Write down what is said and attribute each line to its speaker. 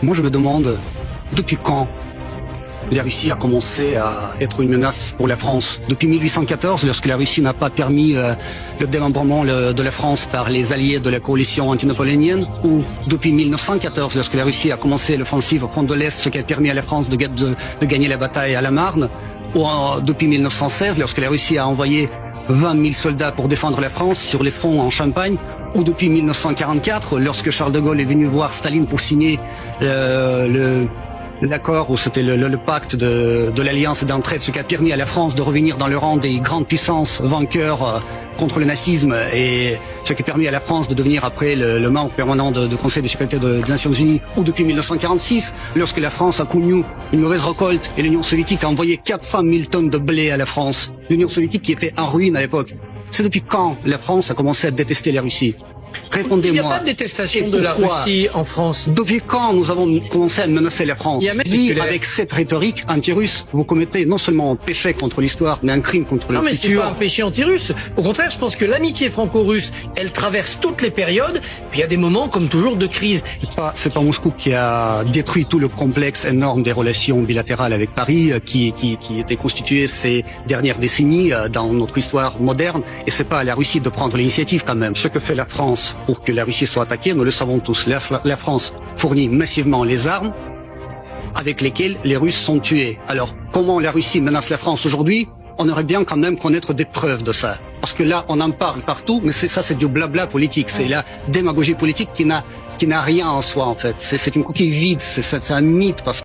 Speaker 1: Moi, je me demande, depuis quand la Russie a commencé à être une menace pour la France? Depuis 1814, lorsque la Russie n'a pas permis le démembrement de la France par les alliés de la coalition anti-napoléonienne? Ou depuis 1914, lorsque la Russie a commencé l'offensive au front de l'Est, ce qui a permis à la France de gagner la bataille à la Marne? Ou depuis 1916, lorsque la Russie a envoyé 20 000 soldats pour défendre la France sur les fronts en Champagne? Ou depuis 1944, lorsque Charles de Gaulle est venu voir Staline pour signer l'accord, où c'était le pacte de l'alliance d'entraide, ce qui a permis à la France de revenir dans le rang des grandes puissances vainqueurs contre le nazisme, et ce qui a permis à la France de devenir après le membre permanent du Conseil de sécurité des Nations Unies. Ou depuis 1946, lorsque la France a connu une mauvaise récolte et l'Union soviétique a envoyé 400 000 tonnes de blé à la France. L'Union soviétique qui était en ruine à l'époque. C'est depuis quand la France a commencé à détester la Russie? Répondez-moi.
Speaker 2: Il n'y a pas de détestation de la Russie en France.
Speaker 1: Depuis quand nous avons commencé à menacer la France? Oui, avec cette rhétorique anti-russe, vous commettez non seulement un péché contre l'histoire, mais un crime contre le futur.
Speaker 2: Non, mais c'est pas un péché anti-russe. Au contraire, je pense que l'amitié franco-russe, elle traverse toutes les périodes. Puis il y a des moments, comme toujours, de crise.
Speaker 1: C'est pas Moscou qui a détruit tout le complexe énorme des relations bilatérales avec Paris, qui était constitué ces dernières décennies dans notre histoire moderne. Et c'est pas à la Russie de prendre l'initiative quand même. Ce que fait la France pour que la Russie soit attaquée, nous le savons tous. La France fournit massivement les armes avec lesquelles les Russes sont tués. Alors, comment la Russie menace la France aujourd'hui? On aurait bien quand même connaître des preuves de ça. Parce que là, on en parle partout, mais c'est du blabla politique. C'est la démagogie politique qui n'a rien en soi, en fait. C'est une coquille vide, c'est un mythe. Parce